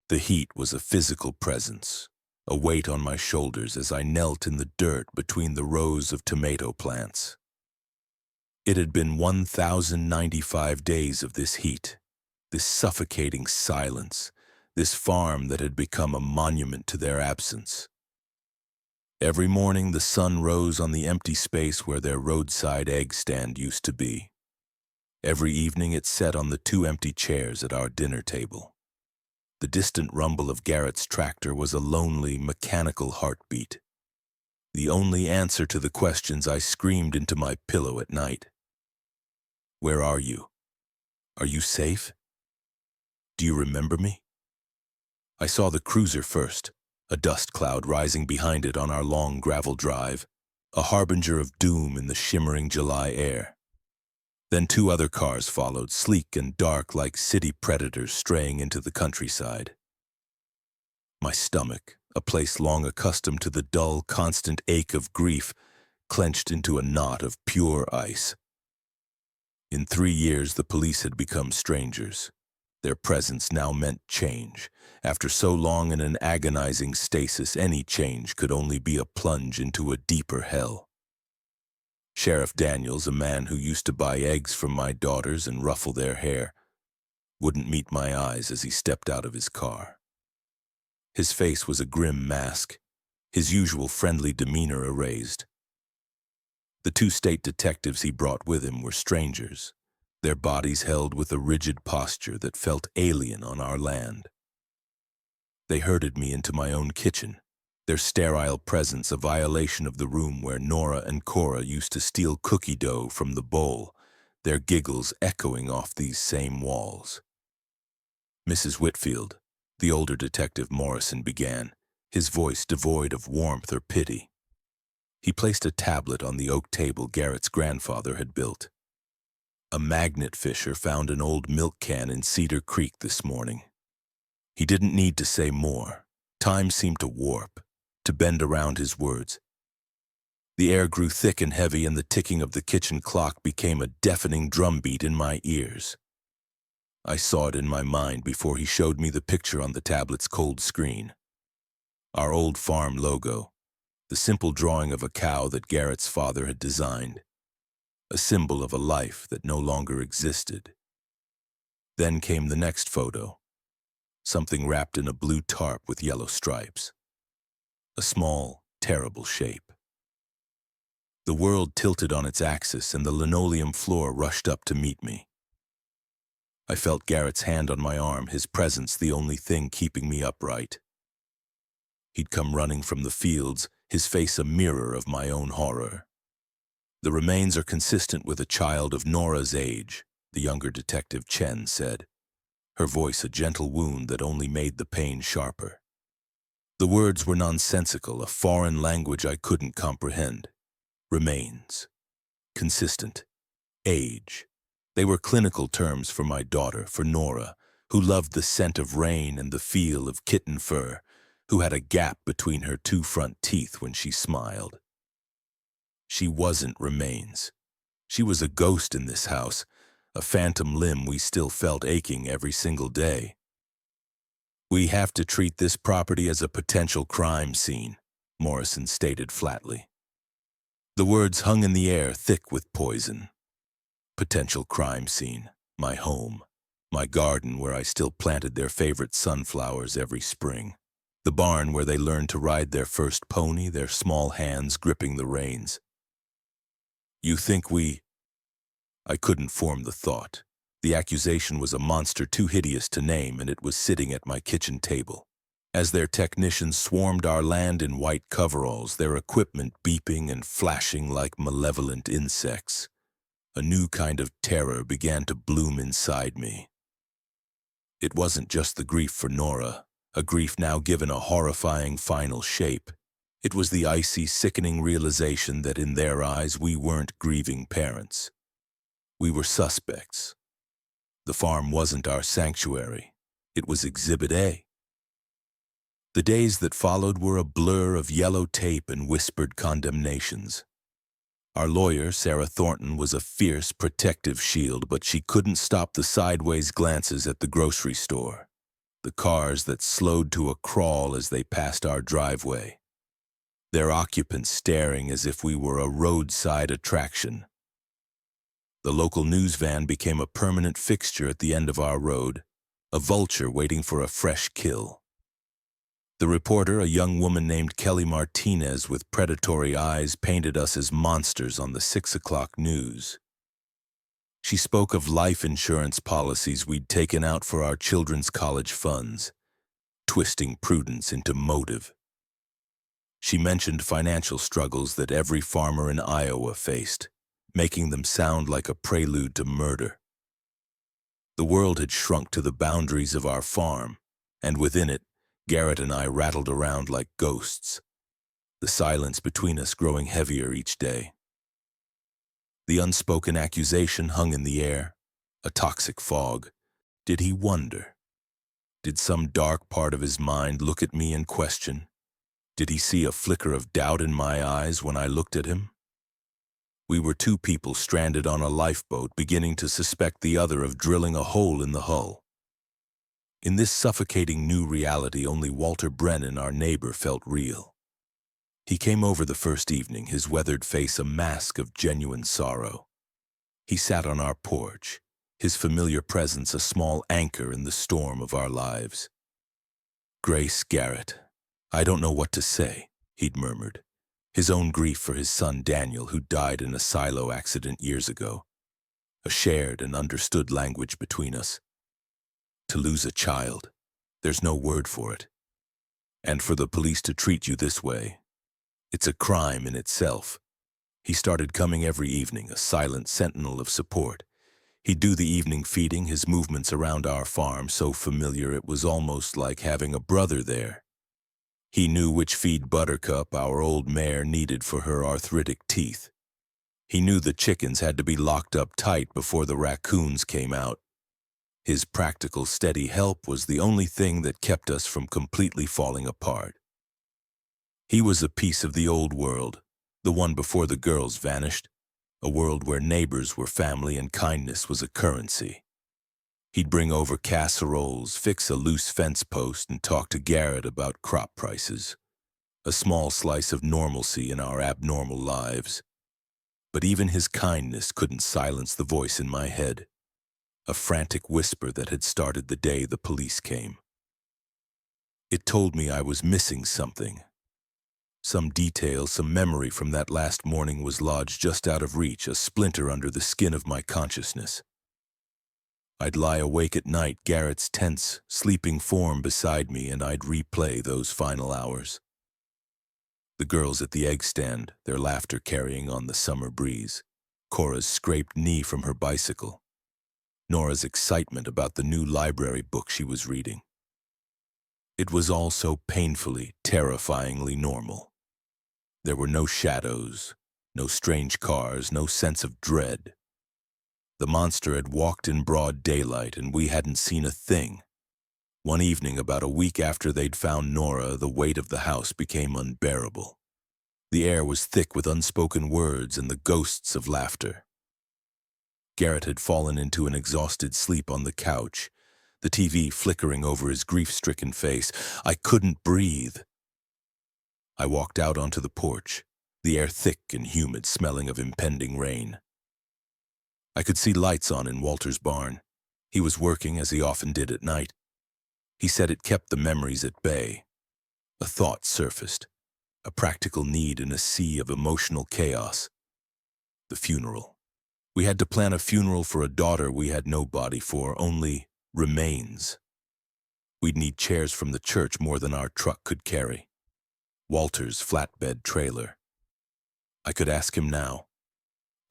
The heat was a physical presence, a weight on my shoulders as I knelt in the dirt between the rows of tomato plants. It had been 1,095 days of this heat, this suffocating silence, this farm that had become a monument to their absence. Every morning the sun rose on the empty space where their roadside egg stand used to be. Every evening it set on the two empty chairs at our dinner table. The distant rumble of Garrett's tractor was a lonely, mechanical heartbeat. The only answer to the questions I screamed into my pillow at night. Where are you? Are you safe? Do you remember me? I saw the cruiser first, a dust cloud rising behind it on our long gravel drive, a harbinger of doom in the shimmering July air. Then two other cars followed, sleek and dark like city predators straying into the countryside. My stomach, a place long accustomed to the dull, constant ache of grief, clenched into a knot of pure ice. In 3 years, the police had become strangers. Their presence now meant change. After so long in an agonizing stasis, any change could only be a plunge into a deeper hell. Sheriff Daniels, a man who used to buy eggs from my daughters and ruffle their hair, wouldn't meet my eyes as he stepped out of his car. His face was a grim mask, his usual friendly demeanor erased. The two state detectives he brought with him were strangers, their bodies held with a rigid posture that felt alien on our land. They herded me into my own kitchen, their sterile presence a violation of the room where Nora and Cora used to steal cookie dough from the bowl, their giggles echoing off these same walls. Mrs. Whitfield, the older detective Morrison began, his voice devoid of warmth or pity. He placed a tablet on the oak table Garrett's grandfather had built. A magnet fisher found an old milk can in Cedar Creek this morning. He didn't need to say more. Time seemed to warp, to bend around his words. The air grew thick and heavy, and the ticking of the kitchen clock became a deafening drumbeat in my ears. I saw it in my mind before he showed me the picture on the tablet's cold screen. Our old farm logo, the simple drawing of a cow that Garrett's father had designed, a symbol of a life that no longer existed. Then came the next photo, something wrapped in a blue tarp with yellow stripes. A small, terrible shape. The world tilted on its axis and the linoleum floor rushed up to meet me. I felt Garrett's hand on my arm, his presence the only thing keeping me upright. He'd come running from the fields, his face a mirror of my own horror. The remains are consistent with a child of Nora's age, the younger detective Chen said, her voice a gentle wound that only made the pain sharper. The words were nonsensical, a foreign language I couldn't comprehend. Remains. Consistent. Age. They were clinical terms for my daughter, for Nora, who loved the scent of rain and the feel of kitten fur, who had a gap between her two front teeth when she smiled. She wasn't remains. She was a ghost in this house, a phantom limb we still felt aching every single day. We have to treat this property as a potential crime scene, Morrison stated flatly. The words hung in the air thick with poison. Potential crime scene, my home, my garden where I still planted their favorite sunflowers every spring, the barn where they learned to ride their first pony, their small hands gripping the reins. You think I couldn't form the thought. The accusation was a monster too hideous to name, and it was sitting at my kitchen table. As their technicians swarmed our land in white coveralls, their equipment beeping and flashing like malevolent insects, a new kind of terror began to bloom inside me. It wasn't just the grief for Nora, a grief now given a horrifying final shape. It was the icy, sickening realization that in their eyes we weren't grieving parents. We were suspects. The farm wasn't our sanctuary. It was Exhibit A. The days that followed were a blur of yellow tape and whispered condemnations. Our lawyer, Sarah Thornton, was a fierce, protective shield, but she couldn't stop the sideways glances at the grocery store. the cars that slowed to a crawl as they passed our driveway, their occupants staring as if we were a roadside attraction. The local news van became a permanent fixture at the end of our road, a vulture waiting for a fresh kill. The reporter, a young woman named Kelly Martinez with predatory eyes, painted us as monsters on the 6 o'clock news. She spoke of life insurance policies we'd taken out for our children's college funds, twisting prudence into motive. She mentioned financial struggles that every farmer in Iowa faced, making them sound like a prelude to murder. The world had shrunk to the boundaries of our farm, and within it, Garrett and I rattled around like ghosts, the silence between us growing heavier each day. The unspoken accusation hung in the air, a toxic fog. Did he wonder? Did some dark part of his mind look at me and question? Did he see a flicker of doubt in my eyes when I looked at him? We were two people stranded on a lifeboat, beginning to suspect the other of drilling a hole in the hull. In this suffocating new reality, only Walter Brennan, our neighbor, felt real. He came over the first evening, his weathered face a mask of genuine sorrow. He sat on our porch, his familiar presence a small anchor in the storm of our lives. "Grace Garrett, I don't know what to say," he'd murmured, his own grief for his son Daniel, who died in a silo accident years ago, a shared and understood language between us. To lose a child, there's no word for it. And for the police to treat you this way, it's a crime in itself. He started coming every evening, a silent sentinel of support. He'd do the evening feeding, his movements around our farm so familiar it was almost like having a brother there. He knew which feed Buttercup, our old mare, needed for her arthritic teeth. He knew the chickens had to be locked up tight before the raccoons came out. His practical, steady help was the only thing that kept us from completely falling apart. He was a piece of the old world, the one before the girls vanished, a world where neighbors were family and kindness was a currency. He'd bring over casseroles, fix a loose fence post, and talk to Garrett about crop prices, a small slice of normalcy in our abnormal lives. But even his kindness couldn't silence the voice in my head, a frantic whisper that had started the day the police came. It told me I was missing something. Some detail, some memory from that last morning was lodged just out of reach, a splinter under the skin of my consciousness. I'd lie awake at night, Garrett's tense, sleeping form beside me, and I'd replay those final hours. The girls at the egg stand, their laughter carrying on the summer breeze. Cora's scraped knee from her bicycle. Nora's excitement about the new library book she was reading. It was all so painfully, terrifyingly normal. There were no shadows, no strange cars, no sense of dread. The monster had walked in broad daylight, and we hadn't seen a thing. One evening, about a week after they'd found Nora, the weight of the house became unbearable. The air was thick with unspoken words and the ghosts of laughter. Garrett had fallen into an exhausted sleep on the couch, the TV flickering over his grief-stricken face. I couldn't breathe. I walked out onto the porch, the air thick and humid, smelling of impending rain. I could see lights on in Walter's barn. He was working as he often did at night. He said it kept the memories at bay. A thought surfaced, a practical need in a sea of emotional chaos. The funeral. We had to plan a funeral for a daughter we had no body for, only remains. We'd need chairs from the church more than our truck could carry. Walter's flatbed trailer. I could ask him now.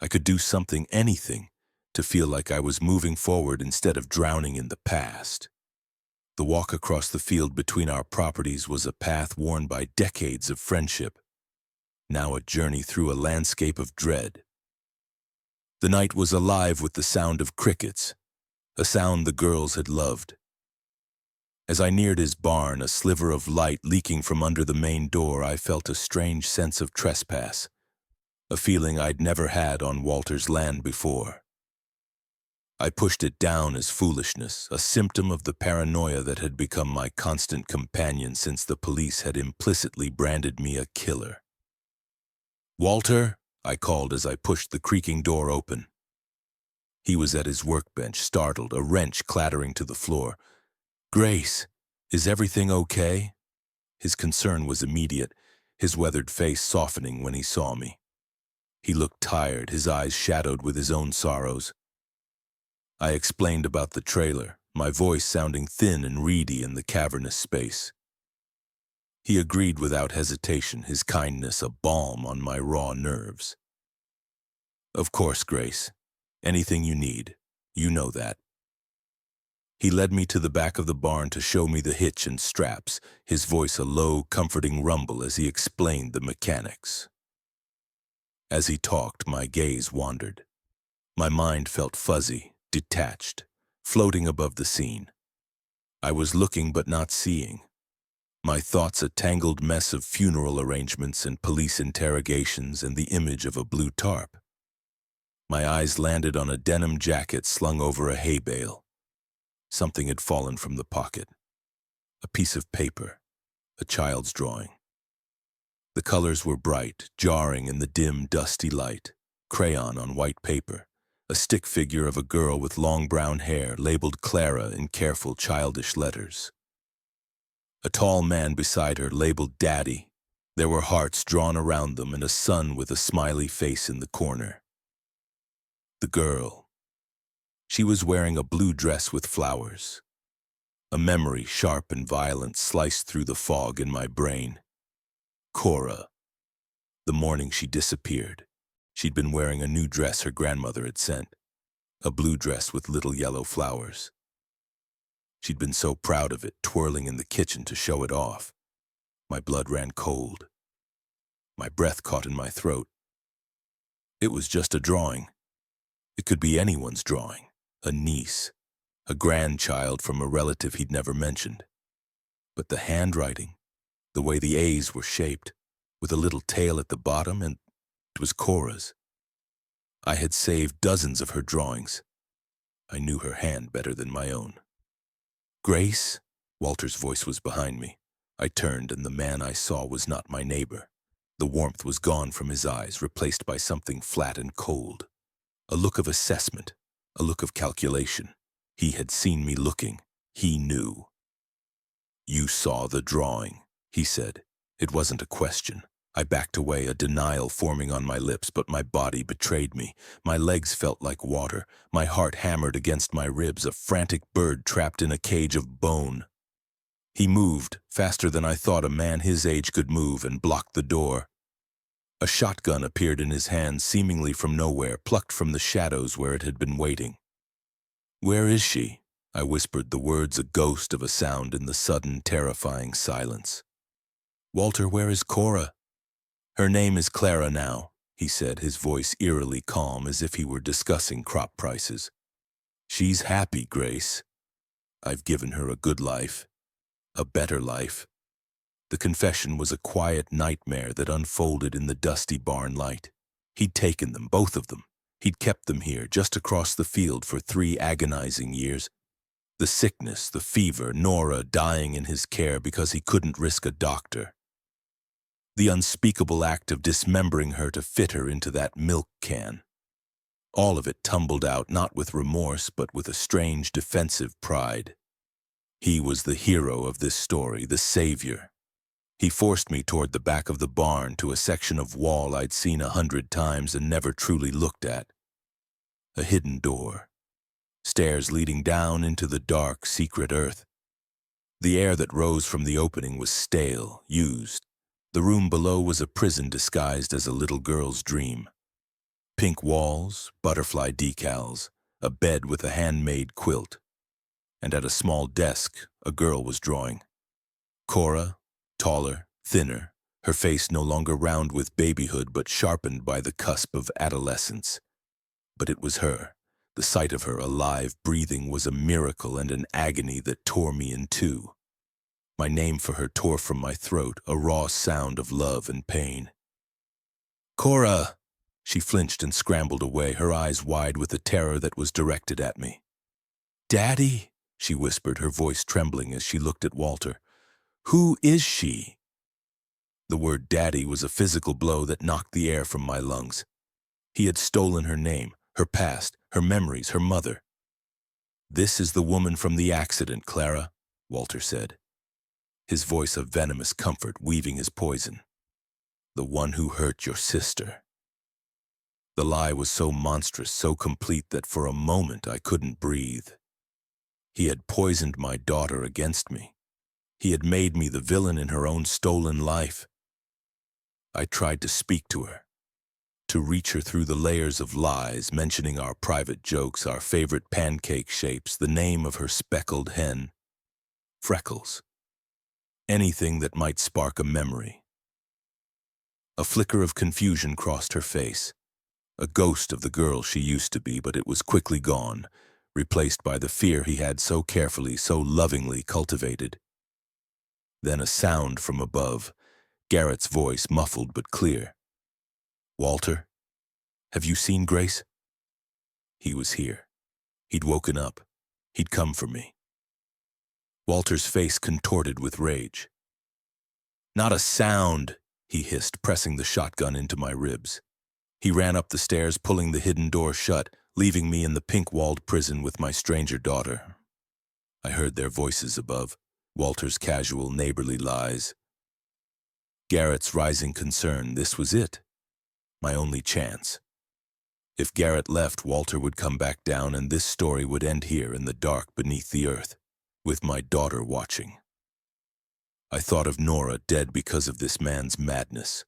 I could do something, anything, to feel like I was moving forward instead of drowning in the past. The walk across the field between our properties was a path worn by decades of friendship, now a journey through a landscape of dread. The night was alive with the sound of crickets, a sound the girls had loved. As I neared his barn, a sliver of light leaking from under the main door, I felt a strange sense of trespass, a feeling I'd never had on Walter's land before. I pushed it down as foolishness, a symptom of the paranoia that had become my constant companion since the police had implicitly branded me a killer. "Walter," I called as I pushed the creaking door open. He was at his workbench, startled, a wrench clattering to the floor. "Grace, is everything okay?" His concern was immediate, his weathered face softening when he saw me. He looked tired, his eyes shadowed with his own sorrows. I explained about the trailer, my voice sounding thin and reedy in the cavernous space. He agreed without hesitation, his kindness a balm on my raw nerves. "Of course, Grace. Anything you need. You know that." He led me to the back of the barn to show me the hitch and straps, his voice a low, comforting rumble as he explained the mechanics. As he talked, my gaze wandered. My mind felt fuzzy, detached, floating above the scene. I was looking but not seeing. My thoughts a tangled mess of funeral arrangements and police interrogations and the image of a blue tarp. My eyes landed on a denim jacket slung over a hay bale. Something had fallen from the pocket. A piece of paper, a child's drawing. The colors were bright, jarring in the dim, dusty light. Crayon on white paper. A stick figure of a girl with long brown hair labeled Clara in careful, childish letters. A tall man beside her labeled Daddy. There were hearts drawn around them and a sun with a smiley face in the corner. The girl. She was wearing a blue dress with flowers. A memory, sharp and violent, sliced through the fog in my brain. Cora. The morning she disappeared, she'd been wearing a new dress her grandmother had sent. A blue dress with little yellow flowers. She'd been so proud of it, twirling in the kitchen to show it off. My blood ran cold. My breath caught in my throat. It was just a drawing. It could be anyone's drawing. A niece, a grandchild from a relative he'd never mentioned. But the handwriting, the way the A's were shaped, with a little tail at the bottom, and it was Cora's. I had saved dozens of her drawings. I knew her hand better than my own. "Grace?" Walter's voice was behind me. I turned, and the man I saw was not my neighbor. The warmth was gone from his eyes, replaced by something flat and cold. A look of assessment, a look of calculation. He had seen me looking. He knew. "You saw the drawing," he said. It wasn't a question. I backed away, a denial forming on my lips, but my body betrayed me. My legs felt like water. My heart hammered against my ribs, a frantic bird trapped in a cage of bone. He moved, faster than I thought a man his age could move, and blocked the door. A shotgun appeared in his hand, seemingly from nowhere, plucked from the shadows where it had been waiting. "Where is she?" I whispered, the words a ghost of a sound in the sudden, terrifying silence. "Walter, where is Cora?" "Her name is Clara now," he said, his voice eerily calm as if he were discussing crop prices. "She's happy, Grace. I've given her a good life, a better life." The confession was a quiet nightmare that unfolded in the dusty barn light. He'd taken them, both of them. He'd kept them here, just across the field, for 3 agonizing years. The sickness, the fever, Nora dying in his care because he couldn't risk a doctor. The unspeakable act of dismembering her to fit her into that milk can. All of it tumbled out, not with remorse, but with a strange defensive pride. He was the hero of this story, the savior. He forced me toward the back of the barn, to a section of wall I'd seen 100 times and never truly looked at. A hidden door. Stairs leading down into the dark, secret earth. The air that rose from the opening was stale, used. The room below was a prison disguised as a little girl's dream. Pink walls, butterfly decals, a bed with a handmade quilt. And at a small desk, a girl was drawing. Cora, taller, thinner, her face no longer round with babyhood but sharpened by the cusp of adolescence. But it was her. The sight of her alive, breathing, was a miracle and an agony that tore me in two. My name for her tore from my throat, a raw sound of love and pain. "Cora!" She flinched and scrambled away, her eyes wide with the terror that was directed at me. "Daddy," she whispered, her voice trembling as she looked at Walter. "Who is she?" The word daddy was a physical blow that knocked the air from my lungs. He had stolen her name, her past, her memories, her mother. "This is the woman from the accident, Clara," Walter said, his voice of venomous comfort weaving his poison. "The one who hurt your sister." The lie was so monstrous, so complete that for a moment I couldn't breathe. He had poisoned my daughter against me. He had made me the villain in her own stolen life. I tried to speak to her, to reach her through the layers of lies, mentioning our private jokes, our favorite pancake shapes, the name of her speckled hen, Freckles. Anything that might spark a memory. A flicker of confusion crossed her face, a ghost of the girl she used to be, but it was quickly gone, replaced by the fear he had so carefully, so lovingly cultivated. Then a sound from above, Garrett's voice, muffled but clear. "Walter, have you seen Grace?" He was here. He'd woken up. He'd come for me. Walter's face contorted with rage. "Not a sound," he hissed, pressing the shotgun into my ribs. He ran up the stairs, pulling the hidden door shut, leaving me in the pink-walled prison with my stranger daughter. I heard their voices above, Walter's casual, neighborly lies. Garrett's rising concern. This was it. My only chance. If Garrett left, Walter would come back down, and this story would end here in the dark beneath the earth, with my daughter watching. I thought of Nora, dead because of this man's madness.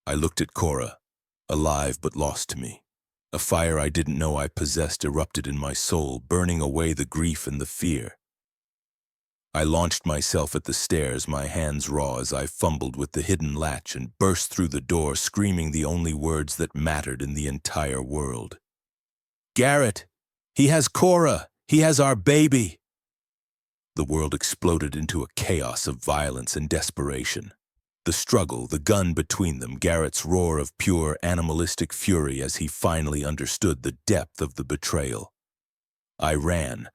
I looked at Cora, alive but lost to me. A fire I didn't know I possessed erupted in my soul, burning away the grief and the fear. I launched myself at the stairs, my hands raw as I fumbled with the hidden latch and burst through the door, screaming the only words that mattered in the entire world. "Garrett! He has Cora! He has our baby!" The world exploded into a chaos of violence and desperation. The struggle, the gun between them, Garrett's roar of pure animalistic fury as he finally understood the depth of the betrayal. I ran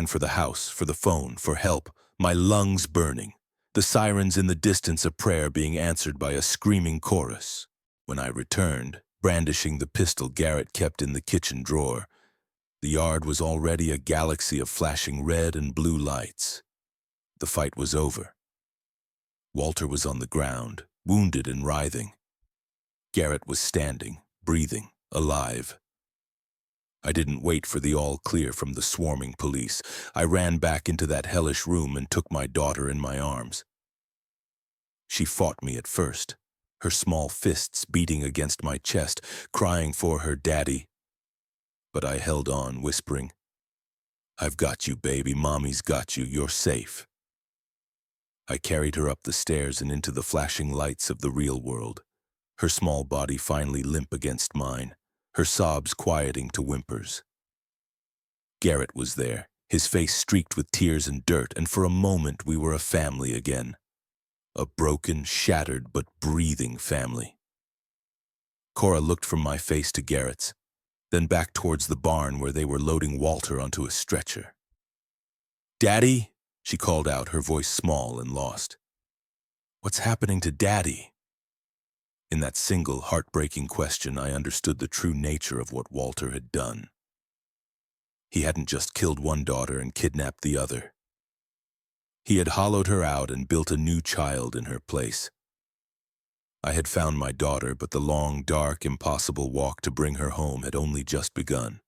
for the house, for the phone, for help, my lungs burning, the sirens in the distance, a prayer being answered by a screaming chorus. When I returned, brandishing the pistol Garrett kept in the kitchen drawer, the yard was already a galaxy of flashing red and blue lights. The fight was over. Walter was on the ground, wounded and writhing. Garrett was standing, breathing, alive. I didn't wait for the all-clear from the swarming police. I ran back into that hellish room and took my daughter in my arms. She fought me at first, her small fists beating against my chest, crying for her daddy. But I held on, whispering, "I've got you, baby. Mommy's got you. You're safe." I carried her up the stairs and into the flashing lights of the real world, her small body finally limp against mine, her sobs quieting to whimpers. Garrett was there, his face streaked with tears and dirt, and for a moment we were a family again. A broken, shattered, but breathing family. Cora looked from my face to Garrett's, then back towards the barn where they were loading Walter onto a stretcher. "Daddy?" she called out, her voice small and lost. "What's happening to Daddy?" In that single heartbreaking question, I understood the true nature of what Walter had done. He hadn't just killed one daughter and kidnapped the other. He had hollowed her out and built a new child in her place. I had found my daughter, but the long, dark, impossible walk to bring her home had only just begun.